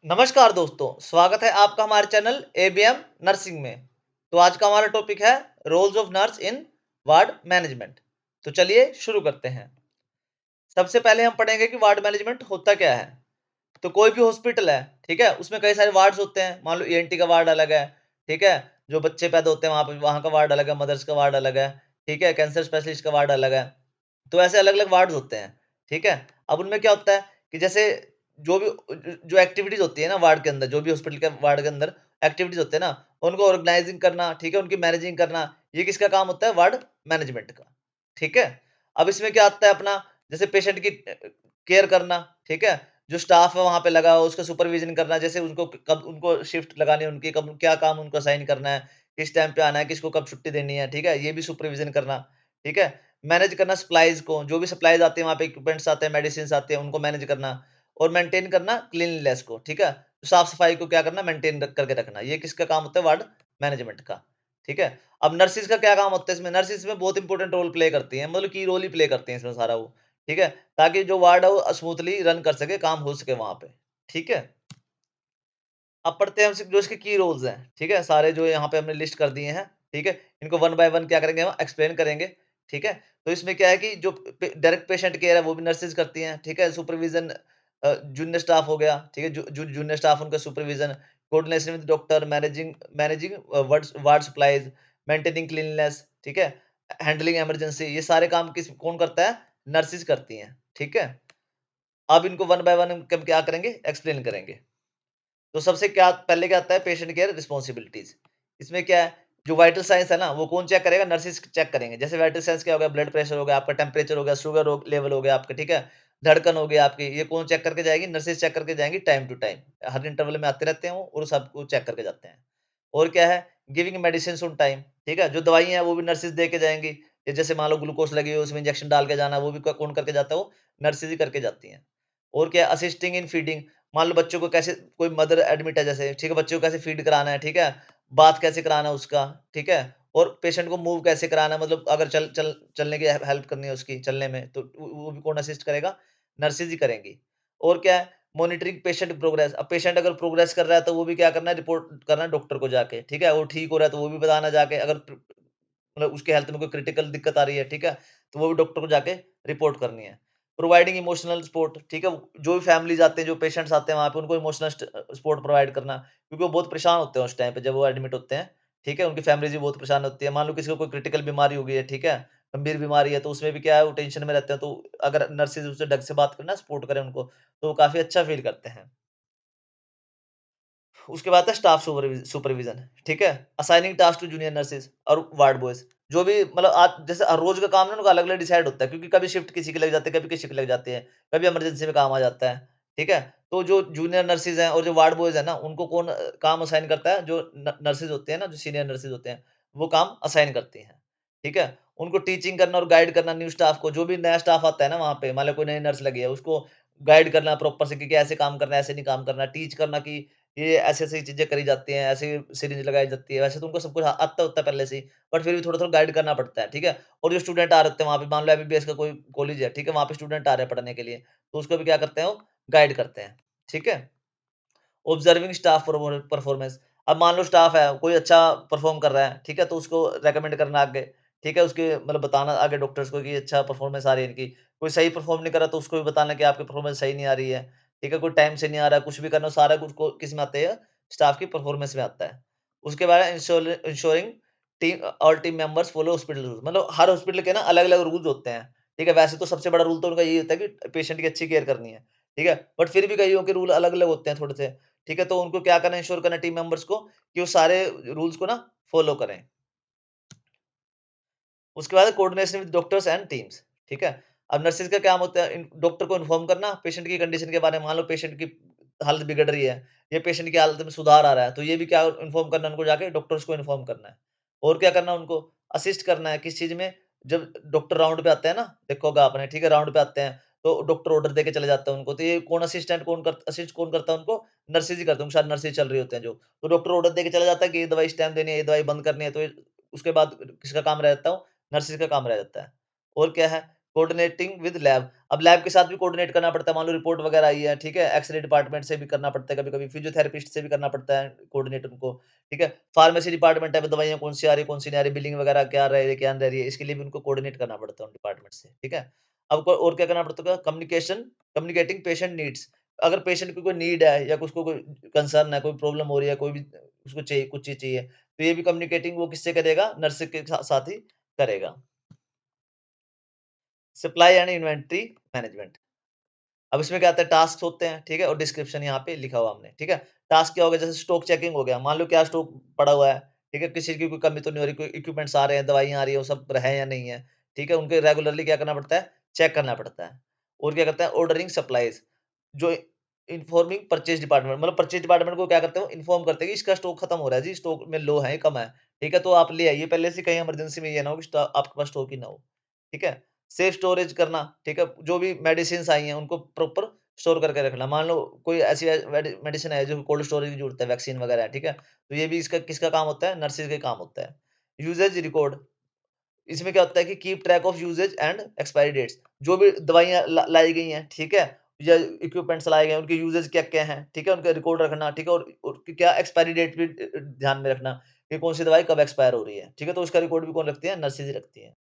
नमस्कार दोस्तों, स्वागत है आपका हमारे चैनल एबीएम नर्सिंग में। तो आज का हमारा टॉपिक है roles of nurse in ward management. तो चलिए शुरू करते हैं। सबसे पहले हम पढ़ेंगे कि वार्ड मैनेजमेंट होता क्या है। तो कोई भी हॉस्पिटल है, ठीक है, उसमें कई सारे वार्ड्स होते हैं। मान लो ईएनटी का वार्ड अलग है, ठीक है, जो बच्चे पैदा होते हैं वहाँ पे वहाँ का वार्ड अलग है, मदर्स का वार्ड अलग है, ठीक है, कैंसर स्पेशलिस्ट का वार्ड अलग है। तो ऐसे अलग-अलग वार्ड्स होते हैं, ठीक है। अब उनमें क्या होता है कि जैसे जो भी जो एक्टिविटीज़ होती है ना वार्ड के अंदर, जो भी हॉस्पिटल के वार्ड के अंदर एक्टिविटीज़ होते हैं ना, उनको ऑर्गेनाइजिंग करना, ठीक है, उनकी मैनेजिंग करना, ये किसका काम होता है? वार्ड मैनेजमेंट का, ठीक है। अब इसमें क्या आता है अपना, जैसे पेशेंट की केयर करना, ठीक है। जो स्टाफ है वहाँ पे लगा हो उसका सुपरविज़न करना, जैसे उनको कब उनको शिफ्ट लगानी है उनकी, कब क्या काम उनको असाइन करना है, किस टाइम पे आना है, किसको कब छुट्टी देनी है, ठीक है? ये भी सुपरविज़न करना, ठीक है? मैनेज करना सप्लाइज़ को, जो भी सप्लाइज़ आती है वहाँ पे इक्विपमेंट्स आते हैं, मेडिसिन्स आते हैं, उनको मैनेज करना और मेंटेन करना क्लीनलीनेस को, ठीक है? साफ-सफाई को क्या करना मेंटेन करके रखना, ये किसका काम होता है? वार्ड मैनेजमेंट का, ठीक है? अब नर्सेज़ का क्या काम होता है इसमें? नर्सेज़ इसमें बहुत इंपॉर्टेंट रोल प्ले करती हैं, मतलब की रोल ही प्ले करती हैं इसमें सारा वो, ठीक है? ताकि जो वार्ड है वो स्मूथली रन कर सके, काम हो सके वहाँ पे, ठीक है? अब पढ़ते हैं जो इसके की रोल्स हैं, ठीक है? सारे जो यहाँ पे हमने लिस्ट कर दिए हैं, ठीक है? इनको वन बाय वन क्या करेंगे हम एक्सप्लेन करेंगे, ठीक है? तो इसमें क्या है कि जो डायरेक्ट पेशेंट केयर है वो भी नर्सेज़ करती हैं, ठीक है? सुपरविज़न जूनियर स्टाफ हो गया, ठीक है? जो जो जूनियर स्टाफ उनका supervision, coordination with doctor, managing managing ward ward supplies, maintaining cleanliness, ठीक है? हैंडलिंग इमरजेंसी, ये सारे काम कौन करता है? नर्सेज़ करती हैं, ठीक है? अब इनको वन बाय वन हम क्या करेंगे? एक्सप्लेन करेंगे। तो सबसे क्या पहले क्या आता है पेशेंट केयर रिस्पॉन्सिबिलिटीज। इसमें क्या है, जो वाइटल साइंस है ना वो कौन चेक करेगा? नर्सेज चेक करेंगे। जैसे वाइटल साइंस क्या हो गया? ब्लड प्रेशर हो गया आपका, टेम्परेचर हो गया, शुगर लेवल हो गया आपका, ठीक है, धड़कन हो गया आपकी, ये कौन चेक करके जाएगी? नर्सेज चेक करके जाएंगी टाइम टू टाइम, हर इंटरवल में आते रहते हैं वो और सबको चेक करके जाते हैं। और क्या है, गिविंग मेडिसिन ऑन टाइम, ठीक है, जो दवाई है वो भी नर्सेज दे के जाएंगी। ये जैसे मान लो ग्लूकोज लगी हो उसमें इंजेक्शन डाल के जाना, वो भी कौन करके जाता है? वो नर्सेज ही करके जाती हैं। और क्या असिस्टिंग इन फीडिंग, मान लो बच्चों को कैसे, कोई मदर एडमिट है जैसे, ठीक है, बच्चों को कैसे फीड कराना है, ठीक है, बात कैसे कराना है उसका, ठीक है, और पेशेंट को मूव कैसे कराना है, मतलब अगर चलने की हेल्प करनी है उसकी चलने में तो वो भी कौन असिस्ट करेगा? नर्सेज ही करेंगी। और क्या है, मॉनिटरिंग पेशेंट प्रोग्रेस, अब पेशेंट अगर प्रोग्रेस कर रहा है तो वो भी क्या करना है? रिपोर्ट करना है डॉक्टर को जाके, ठीक है, वो ठीक हो रहा है तो वो भी बताना जाके, अगर मतलब उसके हेल्थ में कोई क्रिटिकल दिक्कत आ रही है, ठीक है, तो वो भी डॉक्टर को जाके रिपोर्ट करनी है। प्रोवाइडिंग इमोशनल सपोर्ट, ठीक है, जो भी फैमिलीज़ आते हैं, जो पेशेंट्स आते हैं वहाँ पे उनको इमोशनल सपोर्ट प्रोवाइड करना, क्योंकि वो बहुत परेशान होते हैं उस टाइम पे जब वो एडमिट होते हैं, ठीक है, उनकी फैमिलीज़ भी बहुत परेशान होती है। मान लो किसी को कोई क्रिटिकल बीमारी हो गई है, ठीक है, गंभीर बीमारी है, तो उसमें भी क्या है वो टेंशन में रहते हैं, तो अगर नर्सेज़ उससे ढंग से बात करें ना, सपोर्ट करें उनको, तो वो काफ़ी अच्छा फ़ील करते हैं। उसके बाद है स्टाफ सुपरविज़न, ठीक है? Assigning task to junior nurses और वार्ड बॉयज़, जो भी मतलब आज जैसे हर रोज़ का काम है ना उनका अलग-अलग डिसाइड होता है, क्योंकि कभी शिफ्ट किसी की लग जाती है, कभी किसी की लग जाती है, कभी इमरजेंसी में काम आ जाता है, ठीक है? तो जो जूनियर नर्सेज़ हैं और जो वार्ड बॉयज़ हैं ना, उनको कौन काम असाइन करता है? जो नर्सेज़ होते हैं ना, जो सीनियर नर्सेज़ होते हैं, वो काम असाइन करती हैं, ठीक है? उनको टीचिंग करना और गाइड करना न्यू स्टाफ को, जो भी नया स्टाफ आता है ना वहाँ पे, मान लो कोई नई नर्स लगी है, उसको गाइड करना प्रॉपर से कि ऐसे काम करना है, ऐसे नहीं काम करना, टीच करना कि ये ऐसी-ऐसी चीज़ें करी जाती हैं, ऐसे सिरिंज लगाई जाती है। वैसे तो उनको सब कुछ आता होता है पहले से ही, बट फिर भी थोड़ा-थोड़ा गाइड करना पड़ता है, ठीक है? और जो स्टूडेंट आ रहे होते हैं वहाँ पे, मान लो एमबीबीएस का कोई कॉलेज है, ठीक है? वहाँ पे स्टूडेंट आ रहे हैं पढ़ने के लिए, तो उसको भी क्या करते हैं वो गाइड करते हैं, ठीक है? ऑब्जर्विंग स्टाफ परफॉर्मेंस, अब मान लो स्टाफ है, कोई अच्छा परफॉर्म कर रहा है, ठीक है? तो उसको रिकमेंड करना आगे, ठीक है? उसके मतलब बताना आगे डॉक्टर्स को कि अच्छा परफॉर्मेंस आ रही है इनकी। कोई सही परफॉर्म नहीं कर रहा तो उसको भी बताना कि आपकी परफॉर्मेंस सही नहीं आ रही है, ठीक है? कोई टाइम से नहीं आ रहा है, कुछ भी करना सारा कुछ को किस में आता है? स्टाफ की परफॉर्मेंस में आता है। उसके बाद ensuring team all team members follow hospital rules, मतलब हर हॉस्पिटल के ना अलग-अलग रूल्स होते हैं, ठीक है? वैसे तो सबसे बड़ा रूल तो उनका यही होता है कि पेशेंट की अच्छी केयर करनी है, ठीक है? बट फिर भी कईयों के रूल अलग-अलग होते हैं थोड़े से, ठीक है? तो उनको क्या करना है, इंश्योर करना है टीम मेंबर्स को कि वो सारे रूल्स को ना फॉलो करें। उसके बाद coordination with doctors and teams, ठीक है? अब नर्सेज़ का काम होता है डॉक्टर को इन्फॉर्म करना पेशेंट की कंडीशन के बारे में। मान लो पेशेंट की हालत बिगड़ रही है, या पेशेंट की हालत में सुधार आ रहा है, तो ये भी क्या इन्फॉर्म करना है उनको, जाके डॉक्टर्स को इन्फॉर्म करना है। और क्या करना है उनको? असिस्ट करना है किस चीज़ में? जब डॉक्टर राउंड पे आते हैं ना, देखा होगा आपने, ठीक है? राउंड पे आते हैं, तो डॉक्टर ऑर्डर देके चले जाते हैं उनको, तो ये कौन असिस्ट कौन करता है उनको? नर्सेज़ ही करते हैं, उनके साथ नर्सेज़ चल रही होते हैं जो। तो डॉक्टर ऑर्डर देके चला जाता है कि ये दवाई इस टाइम देनी है, ये दवाई बंद करनी है, तो ये उसके बाद किसका काम रह जाता है वो? नर्सेज़ का काम रह जाता है। और क्या है? कोऑर्डिनेटिंग विद लैब, अब लैब के साथ भी कोऑर्डिनेट करना पड़ता है, मान लो रिपोर्ट वगैरह आई है, ठीक है, एक्सरे डिपार्टमेंट से भी करना पड़ता है, कभी-कभी फिजियोथेरेपिस्ट से भी करना पड़ता है कोऑर्डिनेट उनको, ठीक है। फार्मेसी डिपार्टमेंट है, अब दवाइयाँ कौन सी आ रही है, कौन सी नहीं आ रही, बिलिंग वगैरह क्या रह रही है, क्या नहीं रह रही है, इसके लिए भी उनको कोऑर्डिनेट करना पड़ता है उन डिपार्टमेंट से, ठीक है। अब को और क्या करना पड़ता है, कम्युनिकेटिंग पेशेंट नीड्स, अगर पेशेंट की कोई नीड है या उसको कोई कंसर्न है, कोई प्रॉब्लम हो रही है, कोई भी उसको चाहिए, कुछ चीज़ चाहिए, तो ये भी कम्युनिकेटिंग वो किससे करेगा, नर्स के साथ ही करेगा। सप्लाई एंड इन्वेंटरी मैनेजमेंट, अब इसमें क्या आता है, टास्क होते हैं, ठीक है, और डिस्क्रिप्शन यहाँ पे लिखा हुआ हमने, ठीक है। टास्क क्या हो गया, जैसे स्टॉक चेकिंग हो गया, मान लो क्या स्टॉक पड़ा हुआ है, ठीक है, किसी की कोई कमी तो नहीं हो रही, कोई इक्विपमेंट्स आ रहे हैं, दवाइयाँ आ रही है, वो सब है या नहीं है, ठीक है, उनके रेगुलरली क्या करना पड़ता है, चेक करना पड़ता है। और क्या करते हैं, ऑर्डरिंग सप्लाईज, जो इन्फॉर्मिंग परचेज डिपार्टमेंट, मतलब परचेज डिपार्टमेंट को क्या करते हैं, इन्फॉर्म करते हैं कि इसका स्टॉक खत्म हो रहा है जी, स्टॉक में लो है, कम है, ठीक है, तो आप ले आइए पहले से, कहीं इमरजेंसी में ये ना हो कि आपके पास स्टॉक ही ना हो, ठीक है। सेफ स्टोरेज करना, ठीक है, जो भी मेडिसिन्स आई हैं उनको प्रॉपर स्टोर करके रखना। मान लो कोई ऐसी मेडिसिन है जो कोल्ड स्टोरेज की जरूरत है, वैक्सीन वगैरह है, ठीक है, तो ये भी इसका किसका काम होता है, नर्सिस का काम होता है। यूजेज रिकॉर्ड, इसमें क्या होता है कि keep track of usages and expiry dates, जो भी दवाइयाँ लाई गई हैं, ठीक है, या इक्विपमेंट्स लाए गए हैं, उनके यूजेज क्या क्या हैं, ठीक है, उनका रिकॉर्ड रखना, ठीक है, और क्या एक्सपायरी डेट भी ध्यान में रखना कि कौन सी दवाई कब एक्सपायर हो रही है, ठीक है, तो उसका रिकॉर्ड भी कौन रखती है, नर्सेज ही रखती है।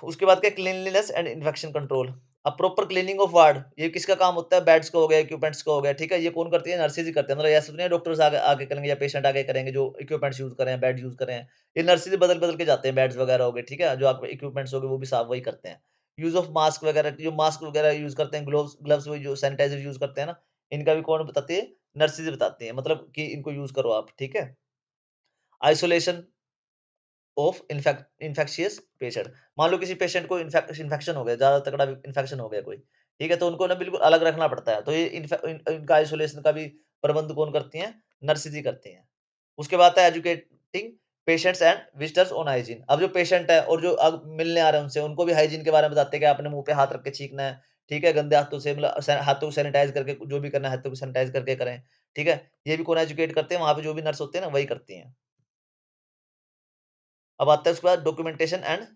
उसके बाद क्या, क्लीनलीनेस एंड इन्फेक्शन कंट्रोल, अब प्रॉपर क्लीनिंग ऑफ वार्ड, ये किसका काम होता है, बेड्स का हो गया, इक्विपमेंट्स का हो गया, ठीक है, ये कौन करती है, नर्सेज ही करते हैं, मतलब ऐसा तो नहीं डॉक्टर्स आगे आगे करेंगे या पेशेंट आगे करेंगे जो इक्विपमेंट्स यूज करें, बेड यूज करें, ये नर्सेज बदल बदल के जाते हैं, बेड्स वगैरह हो गए, ठीक है, जो आपके इक्विपमेंट्स हो गए वो भी साफ वही करते हैं। यूज ऑफ मास्क वगैरह, जो मास्क वगैरह यूज करते हैं, ग्लोव्स ग्लव्स जो सैनिटाइजर यूज करते हैं ना, इनका भी कौन बताती है, नर्सेज बताती है, मतलब कि इनको यूज करो आप, ठीक है। आइसोलेशन ऑफ इन्फेक्शियस पेशेंट, मान लो किसी पेशेंट को इन्फेक्शन हो गया, ज़्यादा तगड़ा इन्फेक्शन हो गया कोई, ठीक है? तो उनको ना बिल्कुल अलग रखना पड़ता है, तो ये इनका आइसोलेशन का भी प्रबंध कौन करती हैं? नर्सेज ही करती हैं। उसके बाद है educating patients and visitors on hygiene, अब जो पेशेंट है और जो अब मिलने आ रहे हैं उनसे, उनको भी हाइजीन के बारे में बताते हैं कि आपने मुँह पे हाथ रख के छींकना है, ठीक है? गंदे हाथों से मतलब हाथों को सैनिटाइज़ करके जो भी करना है, हाथों को सैनिटाइज़ करके करें, ठीक है? ये भी कौन एजुकेट करते हैं? वहाँ पे जो भी नर्स होते हैं ना, वही करती हैं। अब आता है उसके बाद documentation and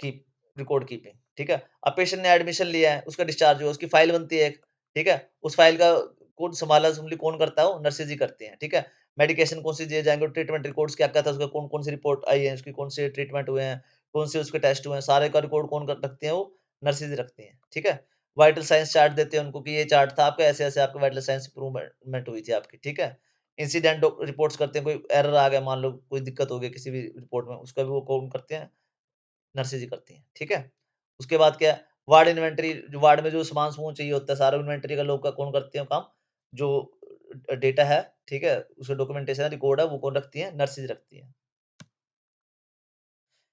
keep record keeping, ठीक है? अब पेशेंट ने एडमिशन लिया है, उसका डिस्चार्ज हुआ, उसकी फाइल बनती है एक, ठीक है? उस फाइल का कौन संभाला-संभली कौन करता है वो नर्सेज ही करती हैं, ठीक है? मेडिकेशन कौन से दिए जाएँगे, ट्रीटमेंट रिकॉर्ड्स क्या-क्या था, उसका कौन-कौन सी रिपोर्ट आई है, उसकी कौन से ट्रीटमेंट हुए हैं, कौन से उसके टेस्ट हुए हैं, सारे का रिकॉर्ड कौन कर रखती हैं वो नर्सेज ही रखती हैं, ठीक है? वाइटल साइंस चार्ट देते हैं उनको कि ये चार्ट था आपका, ऐसे-ऐसे आपका वाइटल साइंस इम्प्रूवमेंट हुई थी आपकी, ठीक है? इंसिडेंट रिपोर्ट्स करते हैं, कोई एरर आ गया, मान लो कोई दिक्कत हो गई किसी भी रिपोर्ट में, उसका भी वो कौन करते हैं? नर्सेज ही करती हैं, ठीक है? उसके बाद क्या है, वार्ड इन्वेंटरी, जो वार्ड में जो सामान-समून चाहिए होता है, सारा इन्वेंटरी का लोग का कौन करते हैं काम? जो डेटा है, ठीक है? उसका डॉक्यूमेंटेशन है, रिकॉर्ड है, वो कौन रखती है? नर्सेज रखती हैं।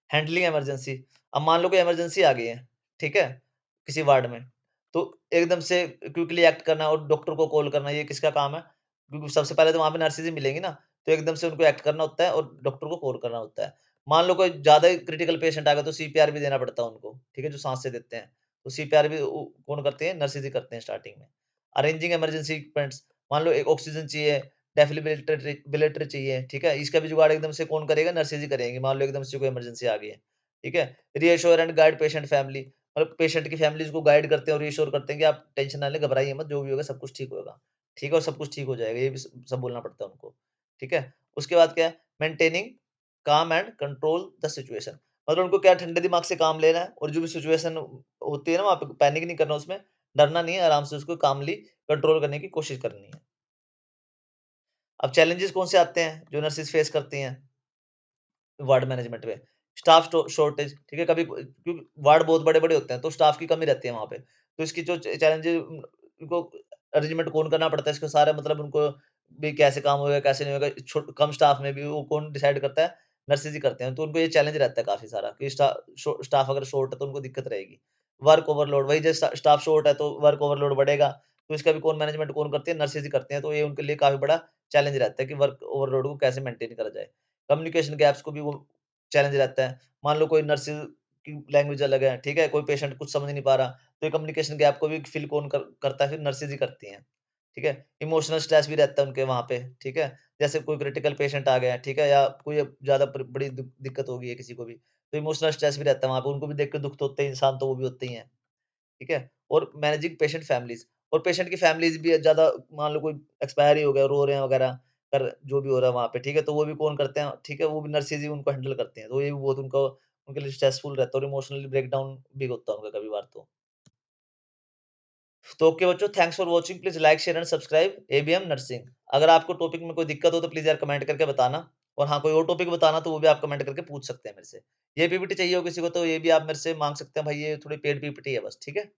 हैंडलिंग इमरजेंसी, अब मान लो कोई इमरजेंसी आ गई है, ठीक है? किसी वार्ड में, तो एकदम से क्विकली एक्ट करना और डॉक्टर को कॉल करना, ये किसका काम है? क्योंकि सबसे पहले तो वहाँ पे नर्सेज ही मिलेंगी ना, तो एकदम से उनको एक्ट करना होता है और डॉक्टर को कॉल करना होता है। मान लो कोई ज़्यादा ही क्रिटिकल पेशेंट आ गया, तो सीपीआर भी देना पड़ता है उनको, ठीक है? जो साँसें देते हैं, तो सीपीआर भी कौन करते हैं? नर्सेज ही करते हैं स्टार्टिंग में। अरेंजिंग इमरजेंसी इक्विपमेंट्स, मान लो एक ऑक्सीजन चाहिए, डेफिब्रिलेटर चाहिए, ठीक है? इसका भी जुगाड़ एकदम से कौन करेगा? नर्सेज ही करेंगी, मान लो एकदम से कोई इमरजेंसी आ गई है, ठीक है? Reassure and guide patient family, मतलब पेशेंट की फैमिलीज़ को गाइड करते हैं और रीअश्योर करते हैं कि आप टेंशन ना लें, घबराइए मत, जो भी होगा सब कुछ ठीक होगा, ठीक है? और सब कुछ ठीक हो जाएगा, ये भी सब बोलना पड़ता है उनको, ठीक है? उसके बाद क्या है? मेंटेनिंग काम एंड कंट्रोल द सिचुएशन, मतलब उनको क्या ठंडे दिमाग से काम लेना है और जो भी सिचुएशन होती है ना, वहाँ पे पैनिक नहीं करना उसमें, डरना नहीं है, आराम से उसको कामली कंट्रोल करने की कोशिश करनी है। अब चैलेंजेस कौन से आते हैं जो नर्सेस फेस करती हैं वार्ड मैनेजमेंट में? स्टाफ शॉर्टेज, ठीक है? कभी क्योंकि वार्ड बहुत बड़े-बड़े होते हैं, तो स्टाफ की कमी रहती है वहाँ पे। तो इसकी जो चैलेंजेस उनको अरेंजमेंट कौन करना पड़ता है इसका सारा, मतलब उनको भी कैसे काम होगा, कैसे नहीं होगा, कम स्टाफ में भी वो कौन डिसाइड करता है? नर्सेज ही करते हैं। तो उनको ये चैलेंज रहता है काफ़ी सारा कि स्टाफ अगर शॉर्ट है तो उनको दिक्कत रहेगी। वर्क ओवरलोड, वही जैसे स्टाफ शॉर्ट है तो वर्क ओवरलोड बढ़ेगा, तो इसका भी कौन मैनेजमेंट कौन करती है? नर्सेज ही करते हैं। तो ये उनके लिए काफ़ी बड़ा चैलेंज रहता है कि वर्क ओवरलोड को कैसे मेंटेन करा जाए। कम्युनिकेशन गैप्स को भी वो चैलेंज रहता है। मान लो कोई नर्सेज़ की लैंग्वेज अलग है, ठीक है? कोई पेशेंट कुछ समझ नहीं पा रहा, तो ये कम्युनिकेशन गैप को भी फिल कौन करता है? फिर नर्सेज़ ही करती हैं, ठीक है? इमोशनल स्ट्रेस भी रहता है उनके वहाँ पे, ठीक है? जैसे कोई क्रिटिकल पेशेंट आ गया है, ठीक है? या कोई अब ज़्यादा बड़ी दिक्कत हो गई है किसी को भी, तो इमोशनल स्ट्रेस भी रहता है वहाँ पे, उनको भी देख के दुःख तो होते हैं, इंसान तो वो भी होते ही हैं, ठीक है? और मैनेजिंग पेशेंट फैमिलीज़, और पेशेंट की फैमिलीज़ भी ज़्यादा, मान लो कोई एक्सपायर ही हो गया, रो रहे हैं वगैरह, कर जो भी हो रहा है वहाँ पे, ठीक है? तो वो भी कौन करते हैं, ठीक है? वो भी नर्सेज़ ही उनको हैंडल करती हैं, तो ये भी बहुत उनको उनके लिए स्ट्रेसफुल रहता है और इमोशनली ब्रेकडाउन भी होता है उनका कभी-कभार तो। तो ओके बच्चों, thanks for watching, please like, share and subscribe ABM nursing. अगर आपको टॉपिक में कोई दिक्कत हो तो प्लीज़ यार कमेंट करके बताना, और हाँ, कोई और टॉपिक बताना तो वो भी आप कमेंट करके पूछ सकते हैं मेरे से। ये पीपीटी चाहिए हो किसी को तो ये भी आप मेरे से माँग सकते हैं भाई, ये थोड़ी पेड पीपीटी है बस, ठीक है?